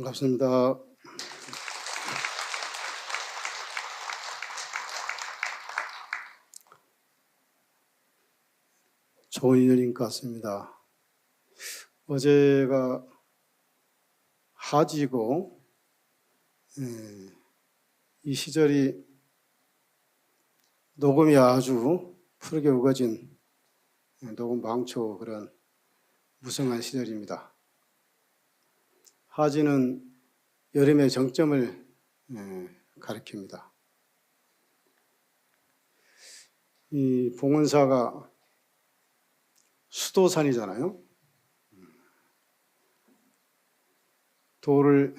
반갑습니다. 좋은 인연인 것 같습니다. 어제가 하지고 이 시절이 녹음이 아주 푸르게 우거진 녹음 방초 그런 무성한 시절입니다. 하지는 여름의 정점을 가리킵니다. 이 봉은사가 수도산이잖아요. 도를,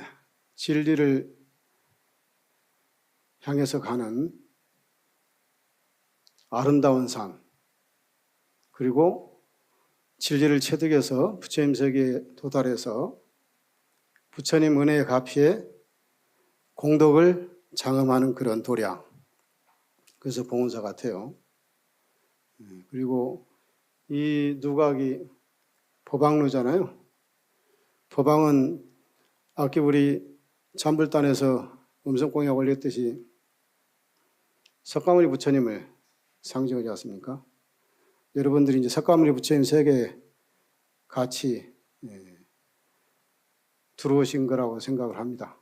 진리를 향해서 가는 아름다운 산, 그리고 진리를 체득해서 부처님 세계에 도달해서 부처님 은혜의 가피에 공덕을 장엄하는 그런 도량, 그래서 봉은사 같아요. 그리고 이 누각이 법왕루잖아요. 법왕은 아까 우리 잠불단에서 음성공약 올렸듯이 석가모니 부처님을 상징하지 않습니까? 여러분들이 이제 석가모니 부처님 세계에 같이 들어오신 거라고 생각을 합니다.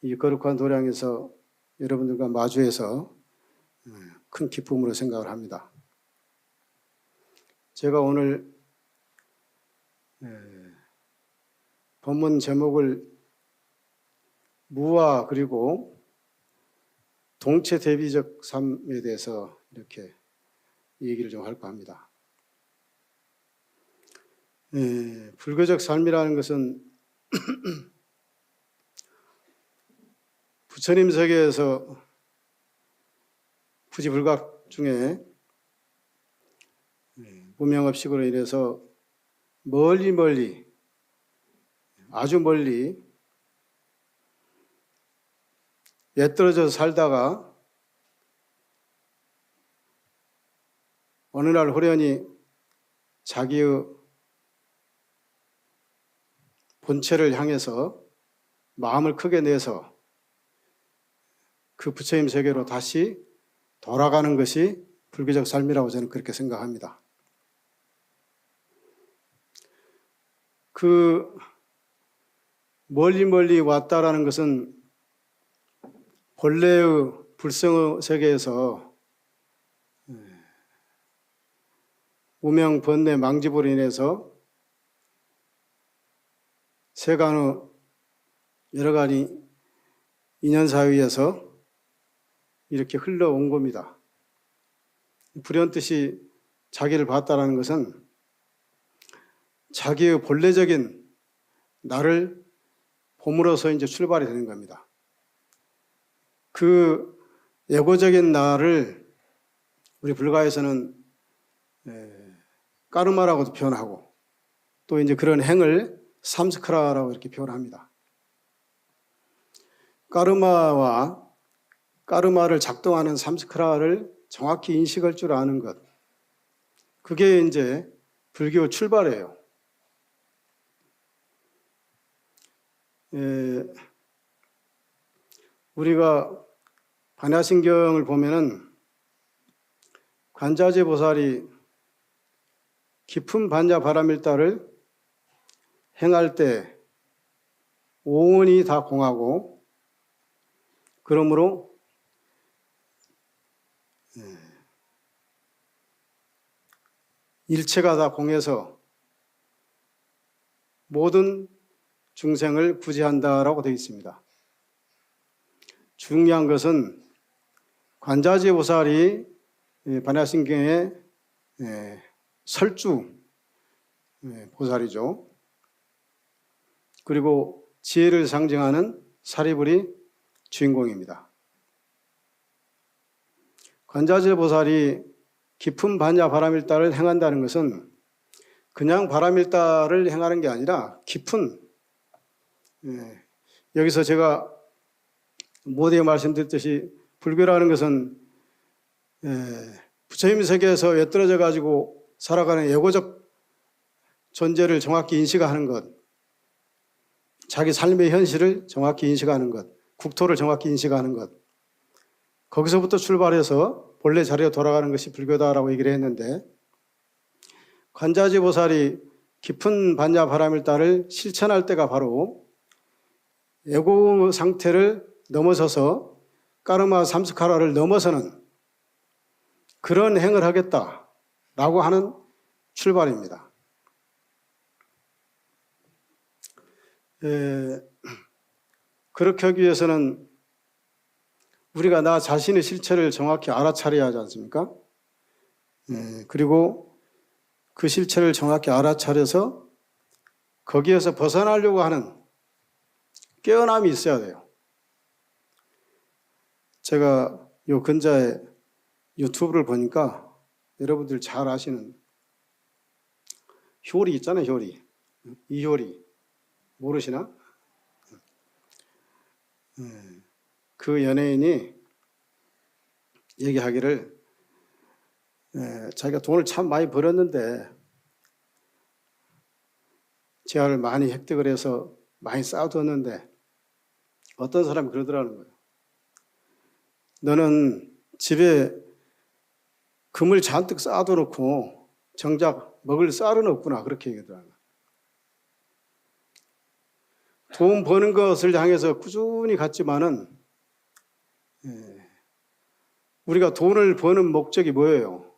이 거룩한 도량에서 여러분들과 마주해서 큰 기쁨으로 생각을 합니다. 제가 오늘 본문 제목을 무와 그리고 동체 대비적 삶에 대해서 이렇게 얘기를 좀 할까 합니다. 불교적 삶이라는 것은 부처님 세계에서 부지불각 중에 무명업식으로 인해서 멀리 아주 멀리 옛떨어져서 살다가 어느 날 호련히 자기의 본체를 향해서 마음을 크게 내서 그 부처님 세계로 다시 돌아가는 것이 불교적 삶이라고 저는 그렇게 생각합니다. 그 멀리 왔다라는 것은 본래의 불성의 세계에서 무명, 번뇌, 망집으로 인해서 세간의 여러 가지 인연사에 의해서 이렇게 흘러온 겁니다. 불현듯이 자기를 봤다는 것은 자기의 본래적인 나를 봄으로써 이제 출발이 되는 겁니다. 그 예고적인 나를 우리 불가에서는 까르마라고도 표현하고 또 이제 그런 행을 삼스카라라고 이렇게 표현합니다. 까르마를 작동하는 삼스카라를 정확히 인식할 줄 아는 것, 그게 이제 불교 출발이에요. 우리가 반야신경을 보면은 관자재 보살이 깊은 반야 바라밀다를 행할 때 오온이 다 공하고, 그러므로 일체가 다 공해서 모든 중생을 구제한다라고 되어 있습니다. 중요한 것은 관자재 보살이 반야신경의 설주 보살이죠. 그리고 지혜를 상징하는 사리불이 주인공입니다. 관자재 보살이 깊은 반야 바라밀다를 행한다는 것은 그냥 바라밀다를 행하는 게 아니라 깊은, 여기서 제가 모두에 말씀드렸듯이 불교라는 것은 부처님 세계에서 엿들어져 가지고 살아가는 예고적 존재를 정확히 인식하는 것, 자기 삶의 현실을 정확히 인식하는 것, 국토를 정확히 인식하는 것, 거기서부터 출발해서 본래 자리로 돌아가는 것이 불교다라고 얘기를 했는데, 관자지 보살이 깊은 반야 바라밀다를 실천할 때가 바로 애고 상태를 넘어서서 까르마 삼스카라를 넘어서는 그런 행을 하겠다라고 하는 출발입니다. 그렇게 하기 위해서는 우리가 나 자신의 실체를 정확히 알아차려야 하지 않습니까? 그리고 그 실체를 정확히 알아차려서 거기에서 벗어나려고 하는 깨어남이 있어야 돼요. 제가 요 근자에 유튜브를 보니까 여러분들 잘 아시는 효리 있잖아요, 효리. 이효리. 모르시나? 그 연예인이 얘기하기를 자기가 돈을 참 많이 벌었는데 재화를 많이 획득을 해서 많이 쌓아뒀는데 어떤 사람이 그러더라는 거예요. 너는 집에 금을 잔뜩 쌓아둬놓고 정작 먹을 쌀은 없구나, 그렇게 얘기하더라고요. 돈 버는 것을 향해서 꾸준히 갔지만은 우리가 돈을 버는 목적이 뭐예요?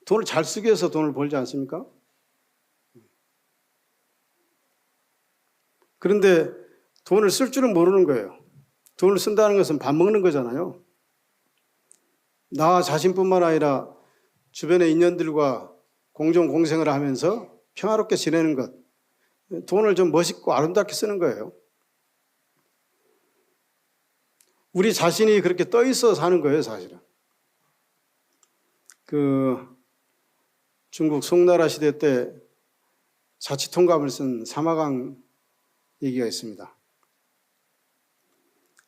돈을 잘 쓰기 위해서 돈을 벌지 않습니까? 그런데 돈을 쓸 줄은 모르는 거예요. 돈을 쓴다는 것은 밥 먹는 거잖아요. 나 자신뿐만 아니라 주변의 인연들과 공존공생을 하면서 평화롭게 지내는 것, 돈을 좀 멋있고 아름답게 쓰는 거예요. 우리 자신이 그렇게 떠 있어 사는 거예요, 사실은. 중국 송나라 시대 때 자치통감을 쓴 사마강 얘기가 있습니다.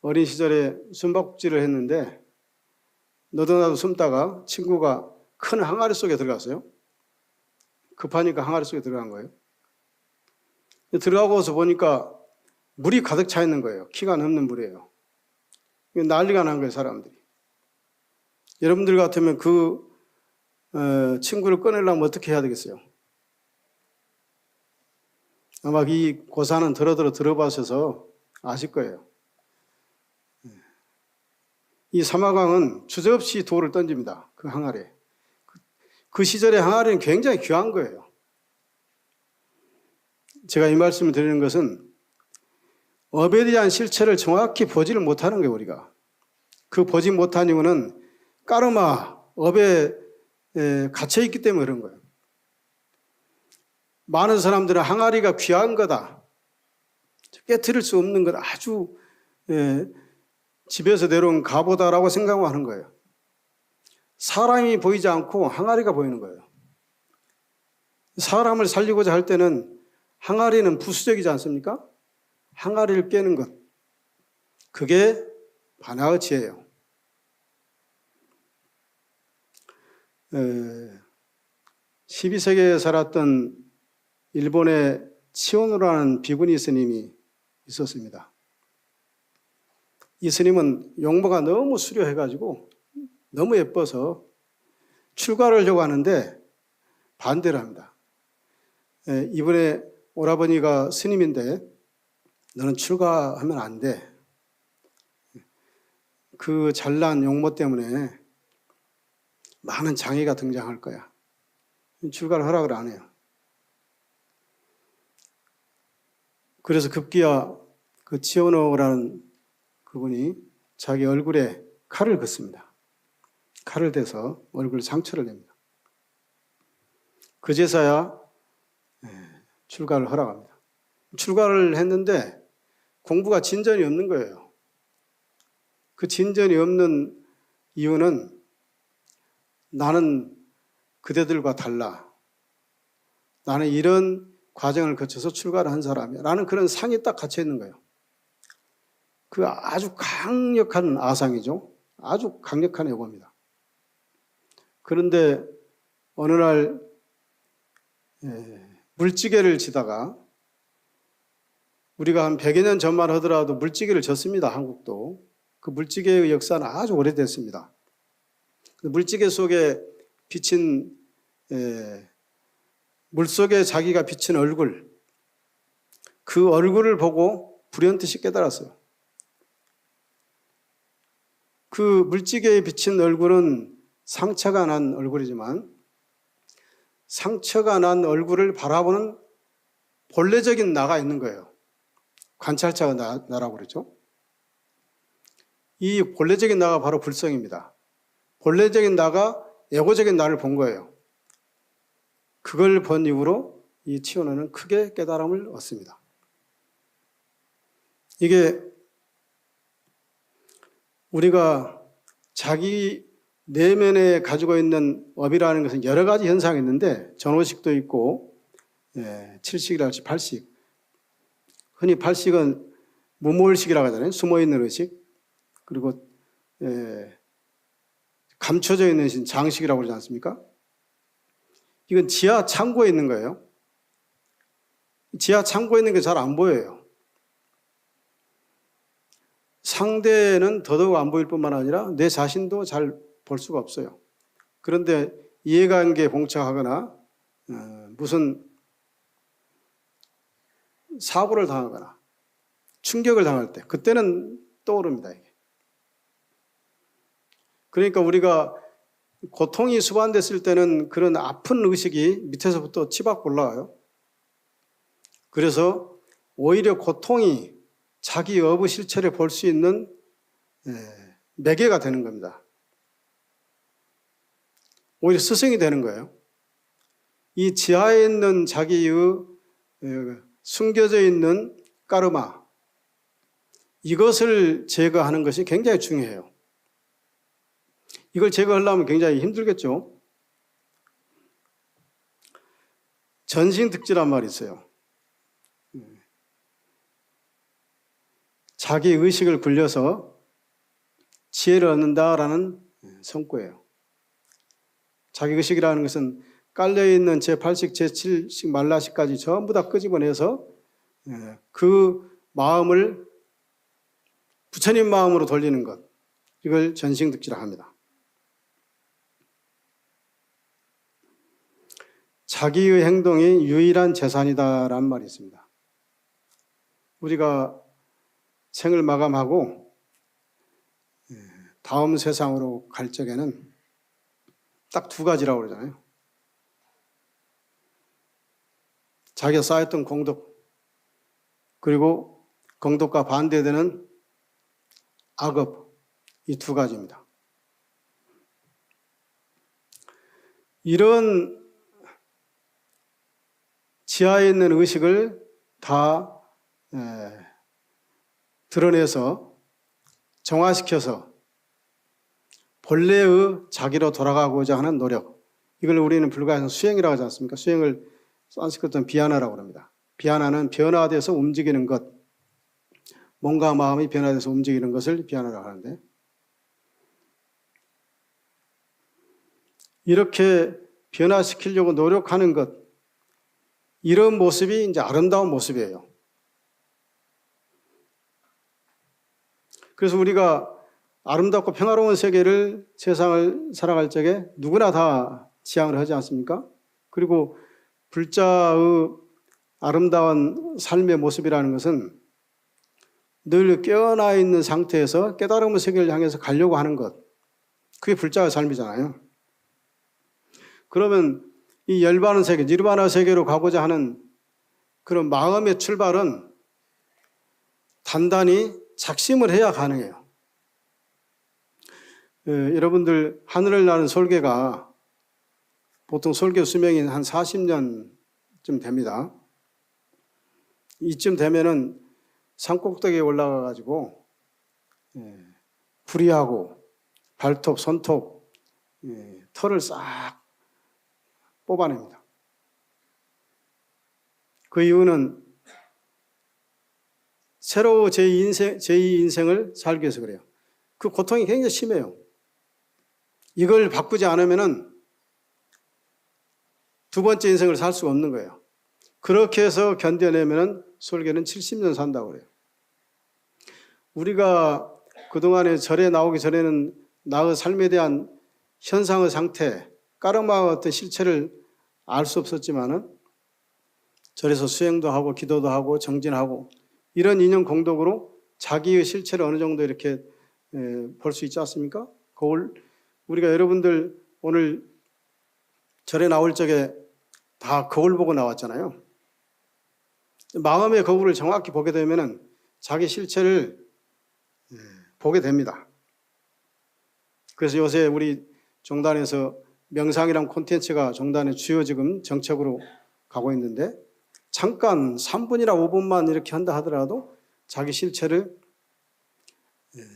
어린 시절에 숨바꼭질을 했는데 너도 나도 숨다가 친구가 큰 항아리 속에 들어갔어요. 급하니까 항아리 속에 들어간 거예요. 들어가고서 보니까 물이 가득 차 있는 거예요. 키가 넘는 물이에요. 난리가 난 거예요, 사람들이. 여러분들 같으면 그 친구를 꺼내려면 어떻게 해야 되겠어요? 아마 이 고사는 들어봐셔서 아실 거예요. 이 사마강은 주저없이 돌을 던집니다. 그 항아리에. 그 시절의 항아리는 굉장히 귀한 거예요. 제가 이 말씀을 드리는 것은 업에 대한 실체를 정확히 보지를 못하는 거예요, 우리가. 그 보지 못한 이유는 까르마, 업에 갇혀있기 때문에 그런 거예요. 많은 사람들은 항아리가 귀한 거다. 깨트릴 수 없는 것, 아주 집에서 내려온 가보다라고 생각하는 거예요. 사람이 보이지 않고 항아리가 보이는 거예요. 사람을 살리고자 할 때는 항아리는 부수적이지 않습니까? 항아리를 깨는 것. 그게 반야의 지혜예요. 12세기에 살았던 일본의 치오노라는 비구니 스님이 있었습니다. 이 스님은 용모가 너무 수려해가지고 너무 예뻐서 출가를 하려고 하는데 반대를 합니다. 이번에 오라버니가 스님인데 너는 출가하면 안 돼. 그 잘난 용모 때문에 많은 장애가 등장할 거야. 출가를 허락을 안 해요. 그래서 급기야 그 치오노라는 그분이 자기 얼굴에 칼을 긋습니다. 칼을 대서 얼굴에 상처를 냅니다. 그제서야 출가를 허락합니다. 출가를 했는데 공부가 진전이 없는 거예요. 그 진전이 없는 이유는 나는 그대들과 달라. 나는 이런 과정을 거쳐서 출가를 한 사람이야. 라는 그런 상이 딱 갇혀 있는 거예요. 그 아주 강력한 아상이죠. 아주 강력한 애고입니다. 그런데 어느 날 물찌개를 지다가 우리가 한 100여 년 전만 하더라도 물찌개를 졌습니다. 한국도. 그 물찌개의 역사는 아주 오래됐습니다. 물찌개 속에 비친 물속에 자기가 비친 얼굴, 그 얼굴을 보고 불현듯이 깨달았어요. 그 물찌개에 비친 얼굴은 상처가 난 얼굴이지만 상처가 난 얼굴을 바라보는 본래적인 나가 있는 거예요. 관찰자가 나라고 그러죠. 이 본래적인 나가 바로 불성입니다. 본래적인 나가 에고적인 나를 본 거예요. 그걸 본 이후로 이 치오노는 크게 깨달음을 얻습니다. 이게 우리가 자기 내면에 가지고 있는 업이라는 것은 여러 가지 현상이 있는데 전오식도 있고 7식이랄지 8식, 흔히 8식은 무모의식이라고 하잖아요. 숨어있는 의식. 그리고 감춰져 있는 장식이라고 그러지 않습니까? 이건 지하 창고에 있는 거예요. 지하 창고에 있는 게 잘 안 보여요. 상대는 더더욱 안 보일 뿐만 아니라 내 자신도 잘 볼 수가 없어요. 그런데 이해관계에 봉착하거나 무슨 사고를 당하거나 충격을 당할 때 그때는 떠오릅니다. 이게. 그러니까 우리가 고통이 수반됐을 때는 그런 아픈 의식이 밑에서부터 치박 올라와요. 그래서 오히려 고통이 자기 업의 실체를 볼 수 있는 매개가 되는 겁니다. 오히려 스승이 되는 거예요. 이 지하에 있는 자기의 숨겨져 있는 까르마, 이것을 제거하는 것이 굉장히 중요해요. 이걸 제거하려면 굉장히 힘들겠죠. 전신득지란 말이 있어요. 자기 의식을 굴려서 지혜를 얻는다라는 성구예요. 자기 의식이라는 것은 깔려있는 제8식, 제7식, 말라식까지 전부 다 끄집어내서 그 마음을 부처님 마음으로 돌리는 것, 이걸 전신득지라 합니다. 자기의 행동이 유일한 재산이다라는 말이 있습니다. 우리가 생을 마감하고 다음 세상으로 갈 적에는 딱 두 가지라고 그러잖아요. 자기가 쌓였던 공덕, 그리고 공덕과 반대되는 악업, 이 두 가지입니다. 이런 지하에 있는 의식을 다 드러내서 정화시켜서 본래의 자기로 돌아가고자 하는 노력, 이걸 우리는 불가해서 수행이라고 하지 않습니까? 수행을 산스크리트는 비하나라고 합니다. 비하나는 변화돼서 움직이는 것, 몸과 마음이 변화돼서 움직이는 것을 비하나라고 하는데, 이렇게 변화시키려고 노력하는 것, 이런 모습이 이제 아름다운 모습이에요. 그래서 우리가 아름답고 평화로운 세계를, 세상을 살아갈 적에 누구나 다 지향을 하지 않습니까? 그리고 불자의 아름다운 삶의 모습이라는 것은 늘 깨어나 있는 상태에서 깨달음의 세계를 향해서 가려고 하는 것, 그게 불자의 삶이잖아요. 그러면 이 열반의 세계, 니르바나 세계로 가고자 하는 그런 마음의 출발은 단단히 작심을 해야 가능해요. 여러분들 하늘을 나는 솔개가 보통 솔개 수명이 한 40년쯤 됩니다. 이쯤 되면은 산꼭대기에 올라가 가지고 부리하고 발톱, 손톱, 털을 싹 뽑아냅니다. 그 이유는 새로 제2 인생을 살기 위해서 그래요. 그 고통이 굉장히 심해요. 이걸 바꾸지 않으면은 두 번째 인생을 살 수가 없는 거예요. 그렇게 해서 견뎌내면은 설계는 70년 산다고 그래요. 우리가 그동안에 절에 나오기 전에는 나의 삶에 대한 현상의 상태, 까르마의 어떤 실체를 알 수 없었지만은 절에서 수행도 하고 기도도 하고 정진하고 이런 인연 공덕으로 자기의 실체를 어느 정도 이렇게 볼 수 있지 않습니까? 그걸 우리가 여러분들 오늘 절에 나올 적에 다 거울 보고 나왔잖아요. 마음의 거울을 정확히 보게 되면은 자기 실체를 보게 됩니다. 그래서 요새 우리 종단에서 명상이란 콘텐츠가 종단의 주요 지금 정책으로 가고 있는데 잠깐 3분이나 5분만 이렇게 한다 하더라도 자기 실체를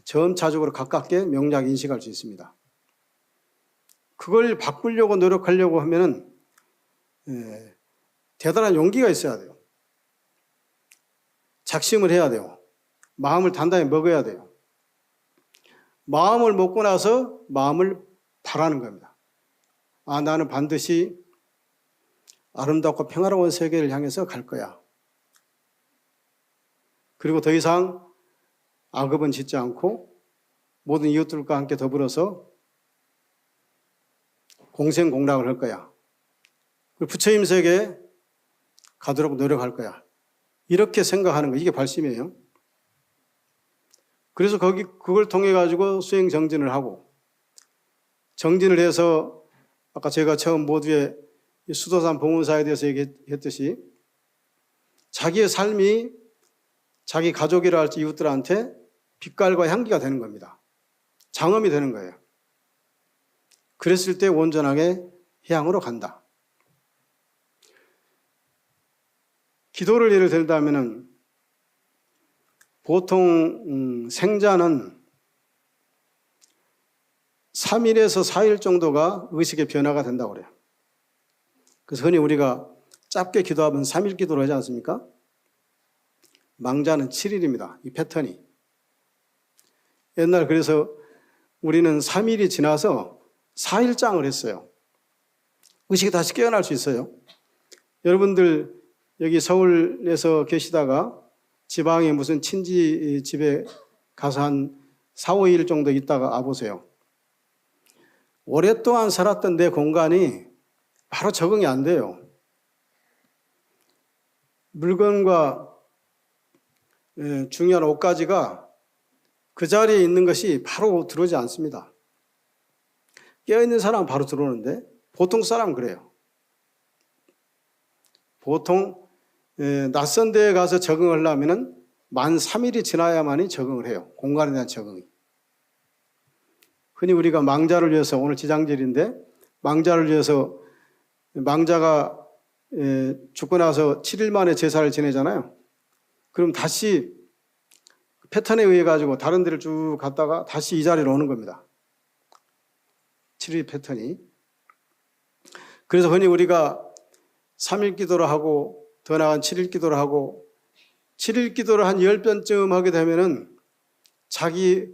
점차적으로 가깝게 명작 인식할 수 있습니다. 그걸 바꾸려고 노력하려고 하면은 대단한 용기가 있어야 돼요. 작심을 해야 돼요. 마음을 단단히 먹어야 돼요. 마음을 먹고 나서 마음을 바라는 겁니다. 아, 나는 반드시 아름답고 평화로운 세계를 향해서 갈 거야. 그리고 더 이상 악업은 짓지 않고 모든 이웃들과 함께 더불어서 공생공락을 할 거야. 그리고 부처님 세계에 가도록 노력할 거야. 이렇게 생각하는 거, 이게 발심이에요. 그래서 그걸 통해 가지고 수행 정진을 하고, 정진을 해서 아까 제가 처음 모두에 수도산 봉헌사에 대해서 얘기했듯이 자기의 삶이 자기 가족이라 할지 이웃들한테 빛깔과 향기가 되는 겁니다. 장엄이 되는 거예요. 그랬을 때 온전하게 해양으로 간다. 기도를 예를 들자면은 보통 생자는 3일에서 4일 정도가 의식의 변화가 된다고 그래요. 그래서 흔히 우리가 짧게 기도하면 3일 기도를 하지 않습니까? 망자는 7일입니다. 이 패턴이. 옛날 그래서 우리는 3일이 지나서 4일장을 했어요. 의식이 다시 깨어날 수 있어요. 여러분들 여기 서울에서 계시다가 지방에 무슨 친지 집에 가서 한 4, 5일 정도 있다가 와보세요. 오랫동안 살았던 내 공간이 바로 적응이 안 돼요. 물건과 중요한 옷가지가 그 자리에 있는 것이 바로 들어오지 않습니다. 깨어있는 사람은 바로 들어오는데 보통 사람은 그래요. 보통 낯선 데에 가서 적응을 하려면 만 3일이 지나야만이 적응을 해요. 공간에 대한 적응이. 흔히 우리가 망자를 위해서, 오늘 지장절인데 망자를 위해서 망자가 죽고 나서 7일 만에 제사를 지내잖아요. 그럼 다시 패턴에 의해 가지고 다른 데를 쭉 갔다가 다시 이 자리로 오는 겁니다. 7일 패턴이. 그래서 흔히 우리가 3일 기도를 하고 더 나아간 7일 기도를 하고 7일 기도를 한 10번쯤 하게 되면은 자기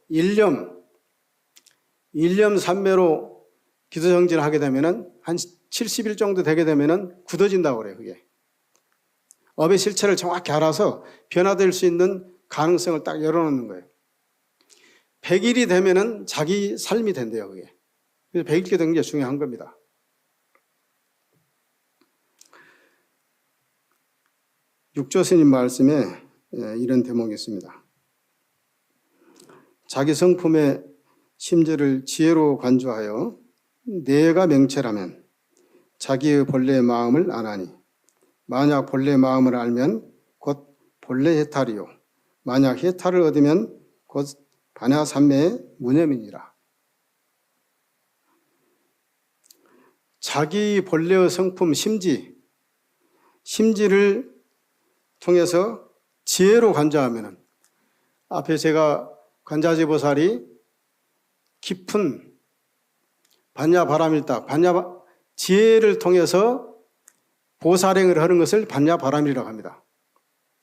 일념 삼매로 기도 정진을 하게 되면은 한 70일 정도 되게 되면은 굳어진다고 그래요, 그게. 업의 실체를 정확히 알아서 변화될 수 있는 가능성을 딱 열어놓는 거예요. 100일이 되면은 자기 삶이 된대요, 그게. 그래서 100일 기도 굉장히 중요한 겁니다. 육조 스님 말씀에 이런 대목이 있습니다. 자기 성품의 심지를 지혜로 관조하여 내가 명체라면 자기의 본래의 마음을 아나니 만약 본래의 마음을 알면 곧 본래 해탈이요 만약 해탈을 얻으면 곧 반야삼매의 무념이니라. 자기 본래의 성품 심지를 통해서 지혜로 관자하면은 앞에 제가 관자지보살이 깊은 반야바람일다. 지혜를 통해서 보살행을 하는 것을 반야바람이라고 합니다.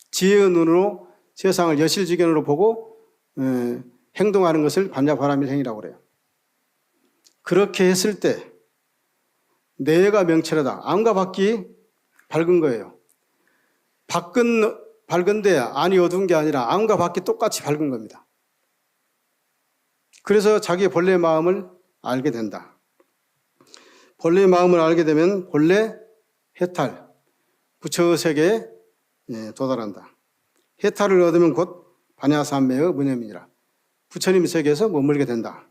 지혜의 눈으로 세상을 여실지견으로 보고 행동하는 것을 반야바람일 행위라고 그래요. 그렇게 했을 때 내가 명철하다. 안과 밖이 밝은 거예요. 밝은데 안이 어두운 게 아니라 안과 밖이 똑같이 밝은 겁니다. 그래서 자기의 본래의 마음을 알게 된다. 본래의 마음을 알게 되면 본래 해탈, 부처의 세계에 도달한다. 해탈을 얻으면 곧 반야삼매의 무념이니라. 부처님 세계에서 머물게 된다.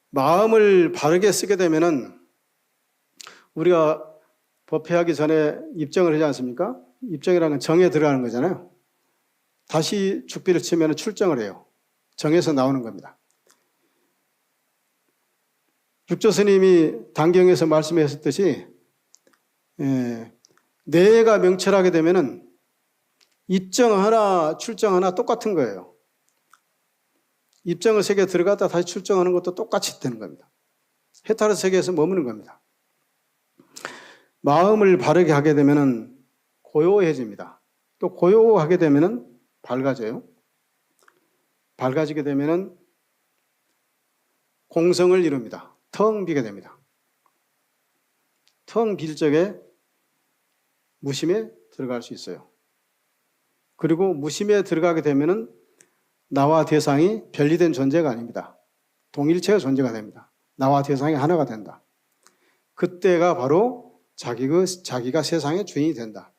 마음을 바르게 쓰게 되면은 우리가 법회하기 전에 입정을 하지 않습니까? 입정이라는 건 정에 들어가는 거잖아요. 다시 죽비를 치면 출정을 해요. 정에서 나오는 겁니다. 육조 스님이 단경에서 말씀하셨듯이 내가 명철하게 되면은 입정 하나 출정 하나 똑같은 거예요. 입정의 세계에 들어갔다 다시 출정하는 것도 똑같이 되는 겁니다. 해탈의 세계에서 머무는 겁니다. 마음을 바르게 하게 되면은 고요해집니다. 또 고요하게 되면은 밝아져요. 밝아지게 되면은 공성을 이룹니다. 텅 비게 됩니다. 텅 빌 적에 무심에 들어갈 수 있어요. 그리고 무심에 들어가게 되면은 나와 대상이 별리된 존재가 아닙니다. 동일체의 존재가 됩니다. 나와 대상이 하나가 된다. 그때가 바로 자기가 세상의 주인이 된다.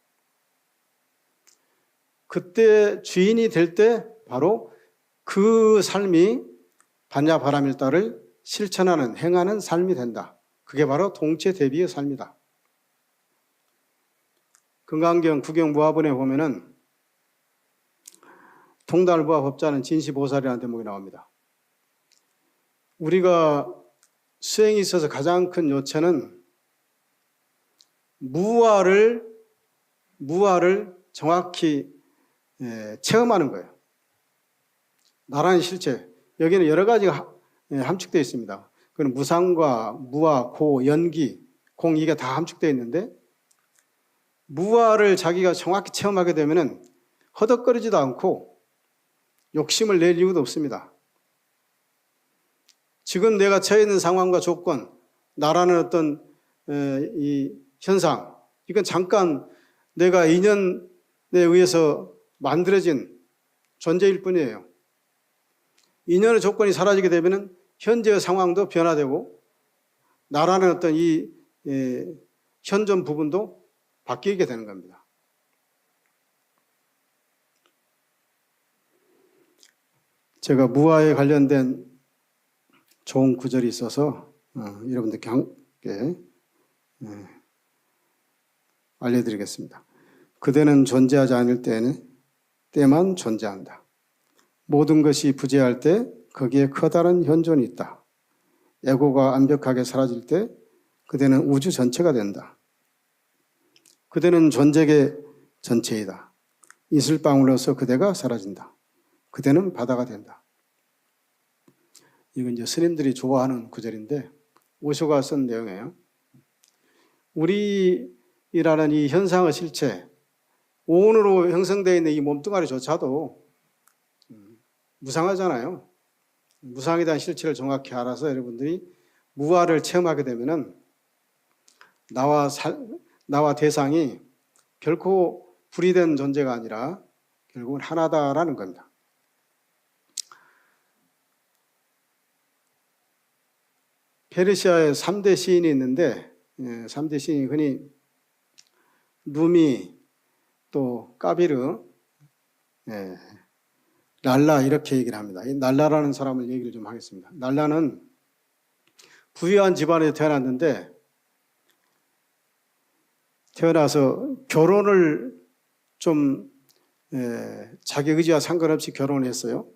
그때 주인이 될 때 바로 그 삶이 반야바라밀다를 실천하는, 행하는 삶이 된다. 그게 바로 동체대비의 삶이다. 금강경 구경무화본에 보면은 통달부화 법자는 진시보살이라는 대목이 나옵니다. 우리가 수행에 있어서 가장 큰 요체는 무아를 정확히 체험하는 거예요. 나라는 실체. 여기는 여러 가지가 함축되어 있습니다. 그건 무상과 무아, 고, 연기, 공 이게 다 함축되어 있는데 무아를 자기가 정확히 체험하게 되면은 허덕거리지도 않고 욕심을 낼 이유도 없습니다. 지금 내가 처해 있는 상황과 조건, 나라는 어떤 이 현상, 이건 잠깐 내가 인연에 의해서 만들어진 존재일 뿐이에요. 인연의 조건이 사라지게 되면 현재의 상황도 변화되고 나라는 어떤 이 현존 부분도 바뀌게 되는 겁니다. 제가 무아에 관련된 좋은 구절이 있어서 여러분들께 함께 알려드리겠습니다. 그대는 존재하지 않을 때만 존재한다. 모든 것이 부재할 때 거기에 커다란 현존이 있다. 에고가 완벽하게 사라질 때 그대는 우주 전체가 된다. 그대는 존재계 전체이다. 이슬방울로서 그대가 사라진다. 그대는 바다가 된다. 이건 이제 스님들이 좋아하는 구절인데 오쇼가 쓴 내용이에요. 우리라는 이 현상의 실체, 오온으로 형성되어 있는 이 몸뚱아리조차도 무상하잖아요. 무상에 대한 실체를 정확히 알아서 여러분들이 무아를 체험하게 되면은 나와 대상이 결코 분리된 존재가 아니라 결국은 하나다라는 겁니다. 페르시아에 3대 시인이 있는데 3대 시인이 흔히 루미, 또 까비르, 랄라 이렇게 얘기를 합니다. 이 랄라라는 사람을 얘기를 좀 하겠습니다. 랄라는 부유한 집안에 태어났는데 태어나서 결혼을 좀 자기 의지와 상관없이 결혼을 했어요.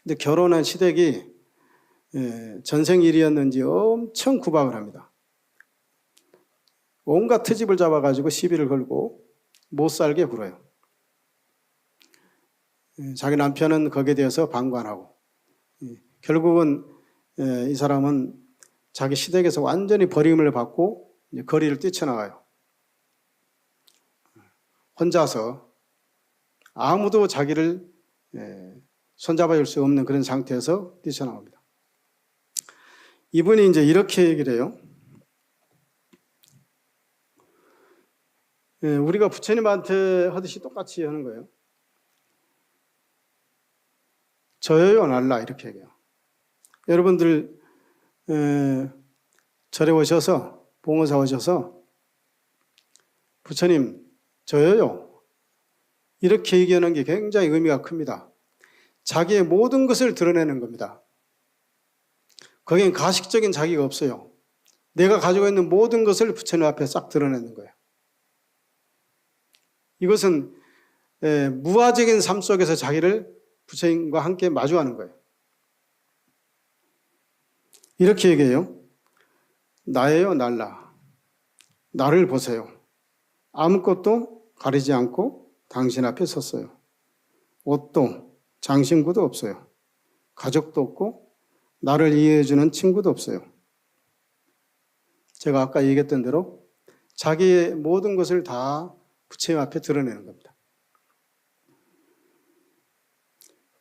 근데 결혼한 시댁이 전생일이었는지 엄청 구박을 합니다. 온갖 트집을 잡아가지고 시비를 걸고 못 살게 굴어요. 자기 남편은 거기에 대해서 방관하고 결국은 이 사람은 자기 시댁에서 완전히 버림을 받고 거리를 뛰쳐나가요. 혼자서 아무도 자기를 손잡아 줄 수 없는 그런 상태에서 뛰쳐나옵니다. 이분이 이제 이렇게 얘기를 해요. 우리가 부처님한테 하듯이 똑같이 하는 거예요. 저여요 날라 이렇게 얘기해요. 여러분들 절에 오셔서 봉헌사 오셔서 부처님 저여요 이렇게 얘기하는 게 굉장히 의미가 큽니다. 자기의 모든 것을 드러내는 겁니다. 거기엔 가식적인 자기가 없어요. 내가 가지고 있는 모든 것을 부처님 앞에 싹 드러내는 거예요. 이것은 무아적인 삶 속에서 자기를 부처님과 함께 마주하는 거예요. 이렇게 얘기해요. 나예요 날라. 나를 보세요. 아무것도 가리지 않고 당신 앞에 섰어요. 옷도 장신구도 없어요. 가족도 없고 나를 이해해주는 친구도 없어요. 제가 아까 얘기했던 대로 자기의 모든 것을 다 부처님 앞에 드러내는 겁니다.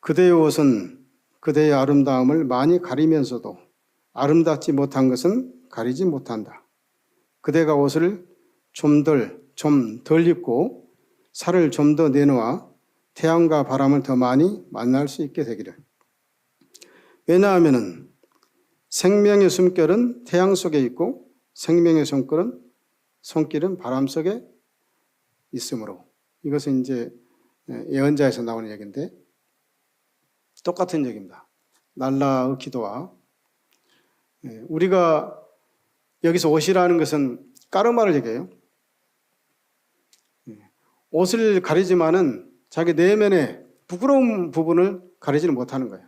그대의 옷은 그대의 아름다움을 많이 가리면서도 아름답지 못한 것은 가리지 못한다. 그대가 옷을 좀 덜 입고 살을 좀 더 내놓아 태양과 바람을 더 많이 만날 수 있게 되기를. 왜냐하면 생명의 숨결은 태양 속에 있고 생명의 손길은 바람 속에 있으므로. 이것은 이제 예언자에서 나오는 얘기인데 똑같은 얘기입니다. 날라의 기도와 우리가 여기서 옷이라는 것은 까르마를 얘기해요. 옷을 가리지만은 자기 내면의 부끄러운 부분을 가리지는 못하는 거예요.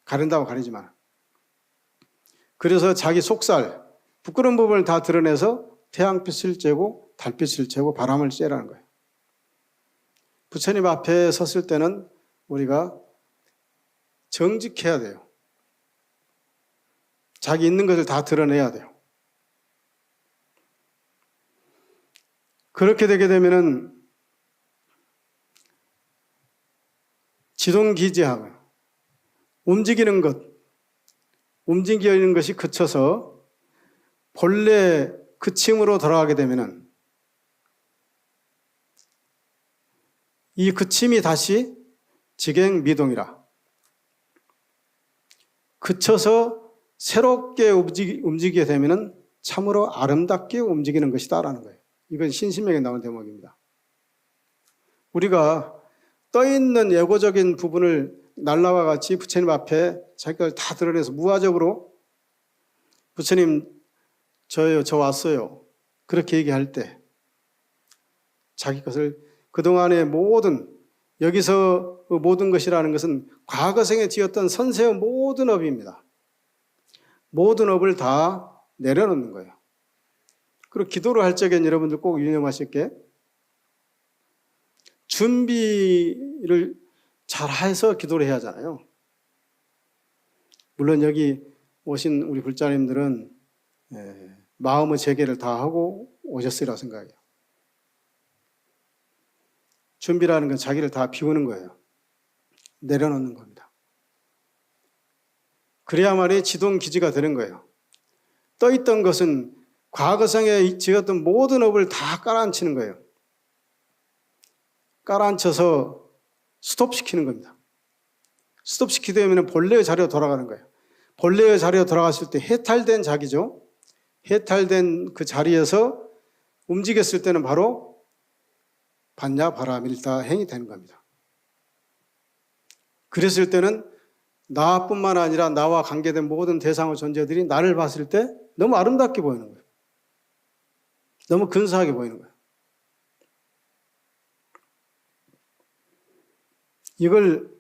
가린다고 가리지만. 그래서 자기 속살, 부끄러운 부분을 다 드러내서 태양빛을 쬐고 달빛을 쬐고 바람을 쬐라는 거예요. 부처님 앞에 섰을 때는 우리가 정직해야 돼요. 자기 있는 것을 다 드러내야 돼요. 그렇게 되게 되면은 지동기지하고 움직이는 것이 그쳐서 본래 그침으로 돌아가게 되면은 이 그침이 다시 직행미동이라 그쳐서 새롭게 움직이게 되면은 참으로 아름답게 움직이는 것이다라는 거예요. 이건 신신명에 나온 대목입니다. 우리가 떠있는 예고적인 부분을 날라와 같이 부처님 앞에 자기 걸 다 드러내서 무화적으로 부처님 저요, 저 왔어요. 그렇게 얘기할 때 자기 것을 그동안의 여기서 모든 것이라는 것은 과거생에 지었던 선세의 모든 업입니다. 모든 업을 다 내려놓는 거예요. 그리고 기도를 할 적엔 여러분들 꼭 유념하실 게 준비를 잘 해서 기도를 해야 하잖아요. 물론 여기 오신 우리 불자님들은 마음의 재개를 다 하고 오셨으리라 생각해요. 준비라는 건 자기를 다 비우는 거예요. 내려놓는 겁니다. 그래야만이 지동기지가 되는 거예요. 떠있던 것은 과거생에 지었던 모든 업을 다 깔아앉히는 거예요. 깔아앉혀서 스톱시키는 겁니다. 스톱시키게 되면 본래의 자리로 돌아가는 거예요. 본래의 자리로 돌아갔을 때 해탈된 자기죠. 해탈된 그 자리에서 움직였을 때는 바로 반야바라밀타 행이 되는 겁니다. 그랬을 때는 나뿐만 아니라 나와 관계된 모든 대상의 존재들이 나를 봤을 때 너무 아름답게 보이는 거예요. 너무 근사하게 보이는 거예요. 이걸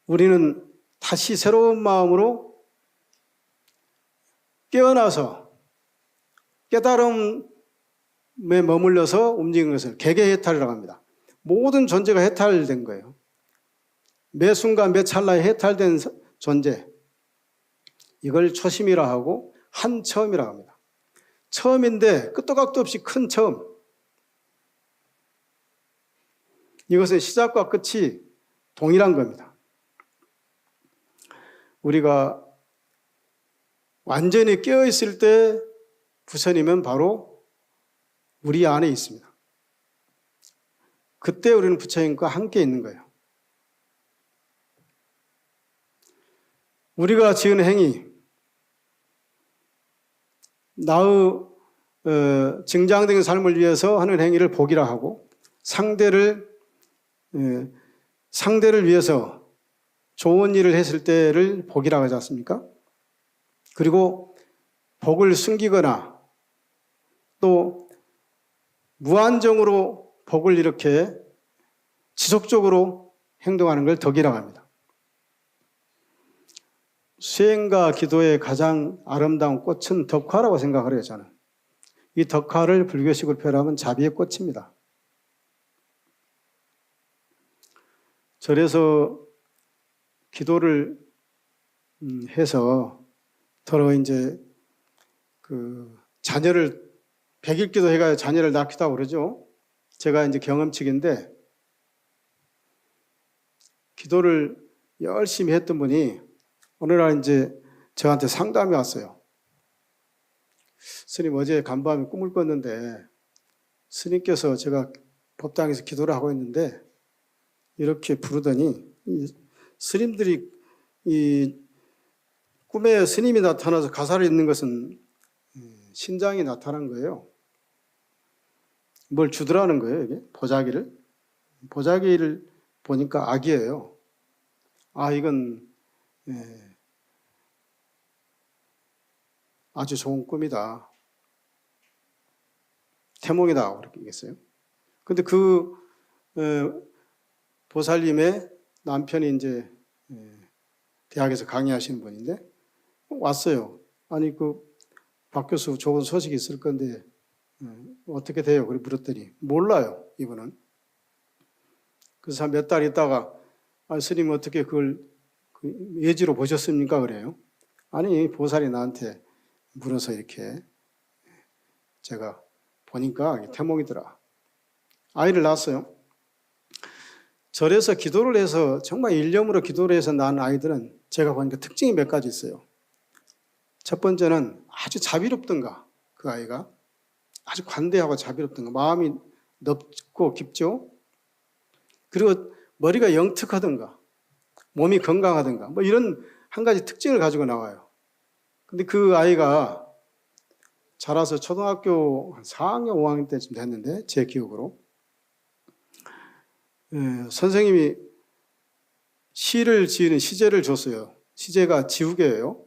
우리는 다시 새로운 마음으로 깨어나서 깨달음에 머물러서 움직이는 것을 개개해탈이라고 합니다. 모든 존재가 해탈된 거예요. 매 순간 매 찰나에 해탈된 존재, 이걸 초심이라 하고 한처음이라고 합니다. 처음인데 끝도 각도 없이 큰 처음. 이것은 시작과 끝이 동일한 겁니다. 우리가 완전히 깨어있을 때 부처님은 바로 우리 안에 있습니다. 그때 우리는 부처님과 함께 있는 거예요. 우리가 지은 행위, 나의 증장된 삶을 위해서 하는 행위를 복이라 하고, 상대를 위해서 좋은 일을 했을 때를 복이라고 하지 않습니까? 그리고 복을 숨기거나 또 무한정으로 복을 이렇게 지속적으로 행동하는 걸 덕이라고 합니다. 수행과 기도의 가장 아름다운 꽃은 덕화라고 생각을 해요, 저는. 이 덕화를 불교식으로 표현하면 자비의 꽃입니다. 절에서 기도를 해서 더러 이제 그 자녀를 100일 기도해가 자녀를 낳기도 하고 그러죠. 제가 이제 경험칙인데 기도를 열심히 했던 분이 어느 날 이제 저한테 상담이 왔어요. 스님 어제 간밤에 꿈을 꿨는데 스님께서 제가 법당에서 기도를 하고 있는데 이렇게 부르더니 스님들이 이 꿈에 스님이 나타나서 가사를 읽는 것은 신장이 나타난 거예요. 뭘 주더라는 거예요, 이게 보자기를. 보자기를 보니까 악이에요. 아, 이건 아주 좋은 꿈이다. 태몽이다. 그렇게 얘기했어요. 근데 그 보살님의 남편이 이제 대학에서 강의하시는 분인데 왔어요. 아니 박 교수 좋은 소식이 있을 건데 어떻게 돼요? 그래 물었더니 몰라요. 이분은. 그래서 한 몇 달 있다가 스님 어떻게 그걸 예지로 보셨습니까? 그래요. 아니 보살이 나한테 물어서 이렇게 제가 보니까 태몽이더라. 아이를 낳았어요. 절에서 기도를 해서 정말 일념으로 기도를 해서 낳은 아이들은 제가 보니까 특징이 몇 가지 있어요. 첫 번째는 아주 자비롭던가, 그 아이가 아주 관대하고 자비롭던가, 마음이 넓고 깊죠. 그리고 머리가 영특하던가, 몸이 건강하던가, 뭐 이런 한 가지 특징을 가지고 나와요. 근데 그 아이가 자라서 초등학교 4학년, 5학년 때쯤 됐는데 제 기억으로 선생님이 시를 지으는 시제를 줬어요. 시제가 지우개예요.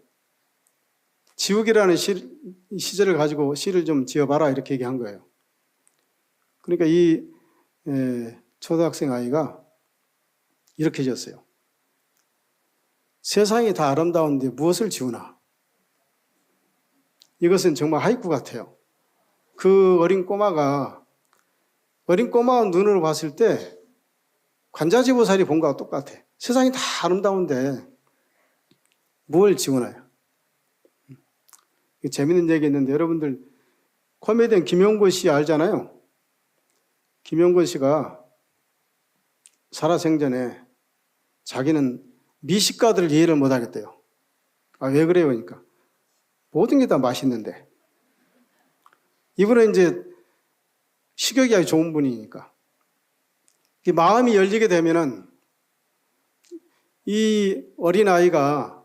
지우개라는 시제를 가지고 시를 좀 지어봐라 이렇게 얘기한 거예요. 그러니까 이 초등학생 아이가 이렇게 지었어요. 세상이 다 아름다운데 무엇을 지우나. 이것은 정말 하이쿠 같아요. 그 어린 꼬마의 눈으로 봤을 때 관자지보살이 본 거하고 똑같아. 세상이 다 아름다운데 뭘 지우나요? 재밌는 얘기 있는데 여러분들 코미디언 김용건 씨 알잖아요. 김용건 씨가 살아생전에 자기는 미식가들을 이해를 못하겠대요. 아, 왜 그래요? 그러니까 모든 게 다 맛있는데 이분은 이제 식욕이 아주 좋은 분이니까 이 마음이 열리게 되면은 이 어린아이가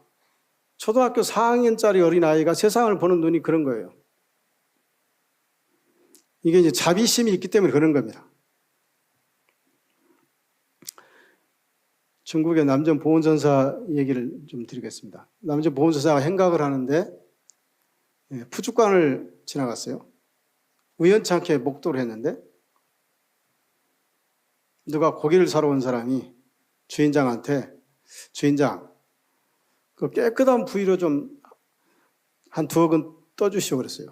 초등학교 4학년짜리 어린아이가 세상을 보는 눈이 그런 거예요. 이게 이제 자비심이 있기 때문에 그런 겁니다. 중국의 남전 보은전사 얘기를 좀 드리겠습니다. 남전 보은전사가 행각을 하는데 푸주관을 지나갔어요. 우연찮게 목도를 했는데 누가 고기를 사러 온 사람이 주인장한테 주인장 그 깨끗한 부위로 좀 한 2억은 떠주시오 그랬어요.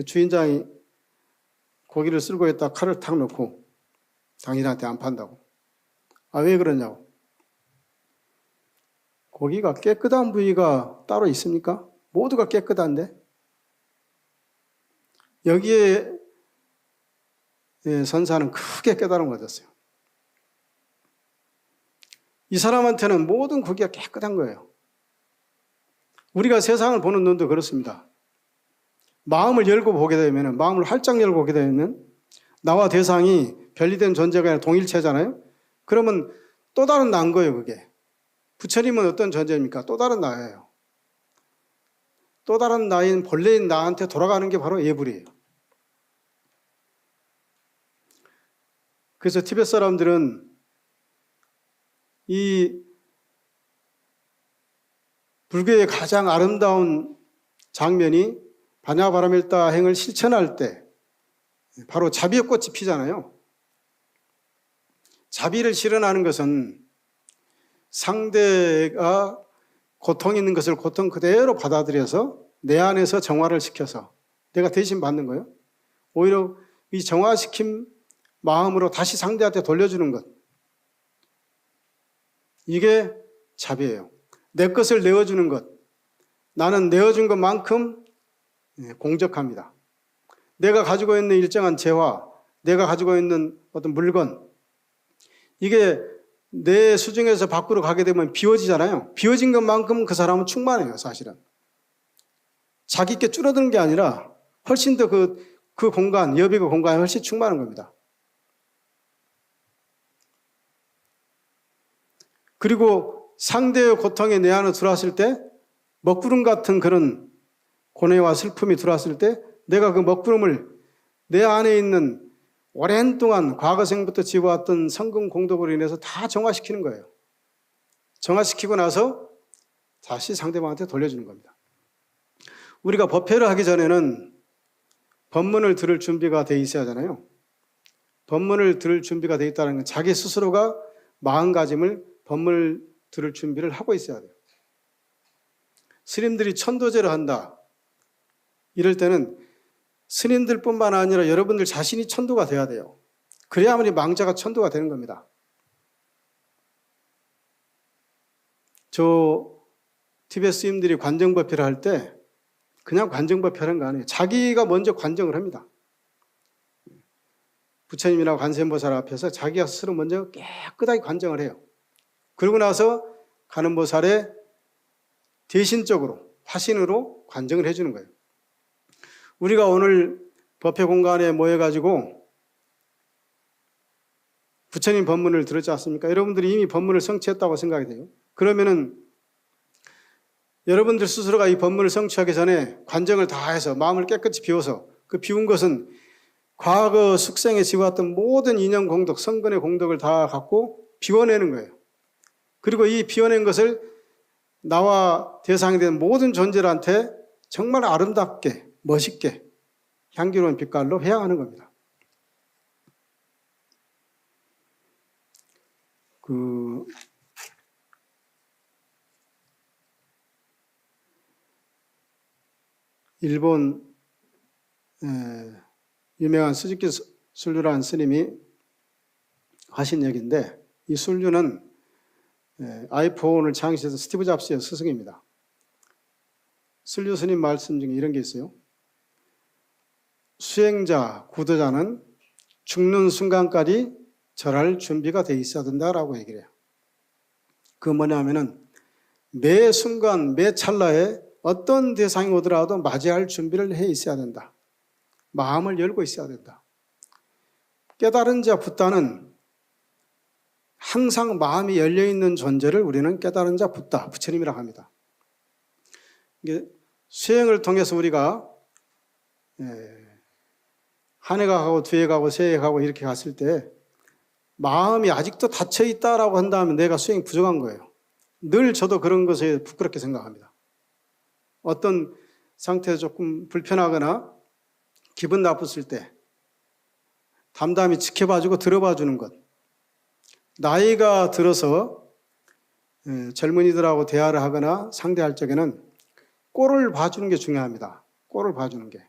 주인장이 고기를 쓸고 있다 칼을 탁 넣고 당신한테 안 판다고. 아, 왜 그러냐고. 고기가 깨끗한 부위가 따로 있습니까? 모두가 깨끗한데 여기에 선사는 크게 깨달음을 얻었어요. 이 사람한테는 모든 고기가 깨끗한 거예요. 우리가 세상을 보는 눈도 그렇습니다. 마음을 열고 보게 되면, 마음을 활짝 열고 보게 되면 나와 대상이 별리된 존재가 아니라 동일체잖아요. 그러면 또 다른 나인 거예요, 그게. 부처님은 어떤 존재입니까? 또 다른 나예요. 또 다른 나인 본래인 나한테 돌아가는 게 바로 예불이에요. 그래서 티베트 사람들은 이 불교의 가장 아름다운 장면이 바냐바라밀다 행을 실천할 때 바로 자비의 꽃이 피잖아요. 자비를 실현하는 것은 상대가 고통 있는 것을 고통 그대로 받아들여서 내 안에서 정화를 시켜서 내가 대신 받는 거예요. 오히려 이 정화시킨 마음으로 다시 상대한테 돌려주는 것. 이게 자비예요. 내 것을 내어주는 것. 나는 내어준 것만큼 공적합니다. 내가 가지고 있는 일정한 재화, 내가 가지고 있는 어떤 물건, 이게 내 수중에서 밖으로 가게 되면 비워지잖아요. 비워진 것만큼 그 사람은 충만해요, 사실은. 자기께 줄어드는 게 아니라 훨씬 더 그 공간, 여비의 공간이 훨씬 충만한 겁니다. 그리고 상대의 고통이 내 안에 들어왔을 때 먹구름 같은 그런 고뇌와 슬픔이 들어왔을 때 내가 그 먹구름을 내 안에 있는 오랜 동안 과거생부터 지어왔던 성금 공덕으로 인해서 다 정화시키는 거예요. 정화시키고 나서 다시 상대방한테 돌려주는 겁니다. 우리가 법회를 하기 전에는 법문을 들을 준비가 돼 있어야 하잖아요. 법문을 들을 준비가 돼 있다는 건 자기 스스로가 마음가짐을 법문을 들을 준비를 하고 있어야 돼요. 스님들이 천도제를 한다. 이럴 때는 스님들뿐만 아니라 여러분들 자신이 천도가 돼야 돼요. 그래야만이 망자가 천도가 되는 겁니다. 저 티베트 스님들이 관정법회를 할 때 그냥 관정법회를 하는 거 아니에요. 자기가 먼저 관정을 합니다. 부처님이나 관세음보살 앞에서 자기가 스스로 먼저 깨끗하게 관정을 해요. 그러고 나서 관음보살에 대신적으로 화신으로 관정을 해주는 거예요. 우리가 오늘 법회 공간에 모여가지고 부처님 법문을 들었지 않습니까? 여러분들이 이미 법문을 성취했다고 생각이 돼요. 그러면은 여러분들 스스로가 이 법문을 성취하기 전에 관정을 다 해서 마음을 깨끗이 비워서 그 비운 것은 과거 숙생에 지어왔던 모든 인연 공덕, 성근의 공덕을 다 갖고 비워내는 거예요. 그리고 이 비워낸 것을 나와 대상이 된 모든 존재들한테 정말 아름답게, 멋있게, 향기로운 빛깔로 회양하는 겁니다. 일본 유명한 스즈키 술류라는 스님이 하신 얘기인데, 이 술류는 아이폰을 창시해서 스티브 잡스의 스승입니다. 술류 스님 말씀 중에 이런 게 있어요. 수행자, 구도자는 죽는 순간까지 절할 준비가 돼 있어야 된다라고 얘기를 해요. 그 뭐냐면은 매 순간, 매 찰나에 어떤 대상이 오더라도 맞이할 준비를 해 있어야 된다. 마음을 열고 있어야 된다. 깨달은 자 붓다는 항상 마음이 열려있는 존재를 우리는 깨달은 자 붓다, 부처님이라고 합니다. 이게 수행을 통해서 우리가 한 해가 가고 두 해 가고 세 해 가고 이렇게 갔을 때 마음이 아직도 닫혀있다라고 한다면 내가 수행이 부족한 거예요. 늘 저도 그런 것에 부끄럽게 생각합니다. 어떤 상태에서 조금 불편하거나 기분 나빴을 때 담담히 지켜봐주고 들어봐주는 것. 나이가 들어서 젊은이들하고 대화를 하거나 상대할 적에는 꼴을 봐주는 게 중요합니다. 꼴을 봐주는 게.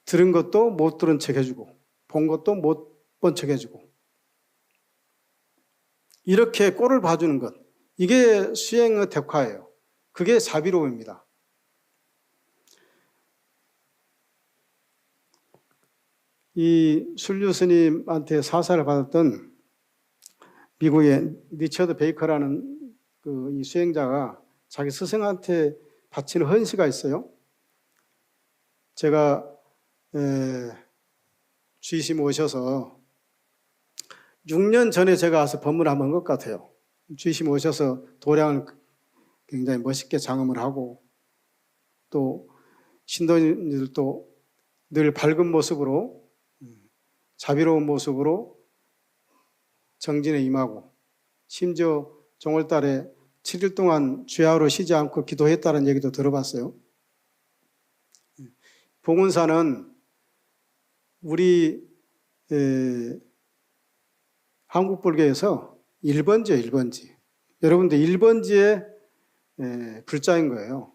들은 것도 못 들은 척 해주고 본 것도 못 본 척 해주고 이렇게 꼴을 봐주는 것. 이게 수행의 덕화예요. 그게 사비로움입니다. 이 술류 스님한테 사사를 받았던 미국의 리처드 베이커라는 이 수행자가 자기 스승한테 바치는 헌시가 있어요. 제가 주이심 오셔서 6년 전에 제가 와서 법문을 한번 한 것 같아요. 주이심 오셔서 도량을 굉장히 멋있게 장엄을 하고 또 신도님들도 늘 밝은 모습으로 자비로운 모습으로 정진에 임하고 심지어 정월달에 7일 동안 주야로 쉬지 않고 기도했다는 얘기도 들어봤어요. 봉은사는 우리 한국불교에서 1번지예요. 1번지. 여러분들 1번지의 불자인 거예요.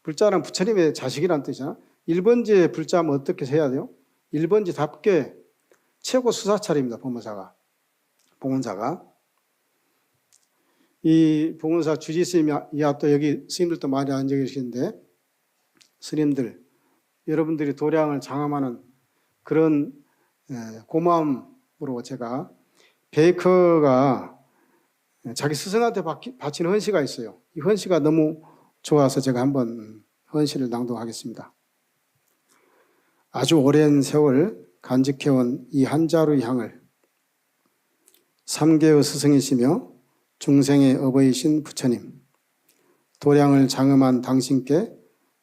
불자란 부처님의 자식이란 뜻이잖아. 1번지의 불자면 어떻게 해야 돼요? 1번지답게 최고 수사찰입니다. 봉은사가. 이 봉은사 주지스님이야 또 여기 스님들도 많이 앉아 계시는데 스님들 여러분들이 도량을 장엄하는 그런 고마움으로 제가 베이커가 자기 스승한테 바친 헌시가 있어요. 이 헌시가 너무 좋아서 제가 한번 헌시를 낭독하겠습니다. 아주 오랜 세월 간직해온 이 한 자루의 향을 삼계의 스승이시며 중생의 어버이신 부처님, 도량을 장엄한 당신께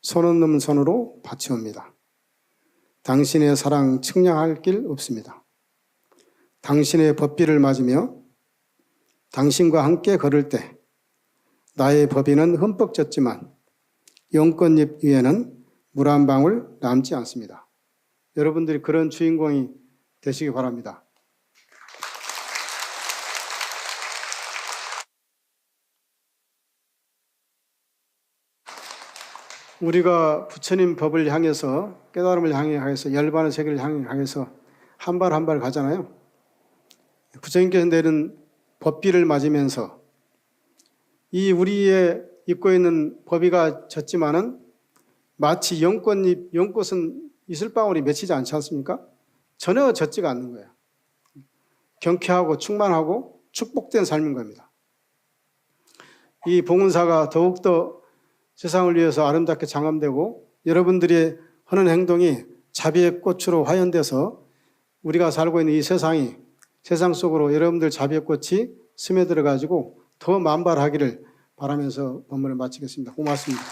손 없는 손으로 바치옵니다. 당신의 사랑 측량할 길 없습니다. 당신의 법비를 맞으며 당신과 함께 걸을 때 나의 법인은 흠뻑 젖지만 용꽃잎 위에는 물 한 방울 남지 않습니다. 여러분들이 그런 주인공이 되시기 바랍니다. 우리가 부처님 법을 향해서 깨달음을 향해서 열반의 세계를 향해서 한 발 한 발 가잖아요. 부처님께서 내린 법비를 맞으면서 이 우리의 입고 있는 법위가 젖지만은 마치 연꽃은 이슬방울이 맺히지 않지 않습니까? 전혀 젖지가 않는 거예요. 경쾌하고 충만하고 축복된 삶인 겁니다. 이 봉은사가 더욱더 세상을 위해서 아름답게 장엄되고 여러분들이 하는 행동이 자비의 꽃으로 화연돼서 우리가 살고 있는 이 세상 속으로 여러분들 자비의 꽃이 스며들어 가지고 더 만발하기를 바라면서 법문을 마치겠습니다. 고맙습니다.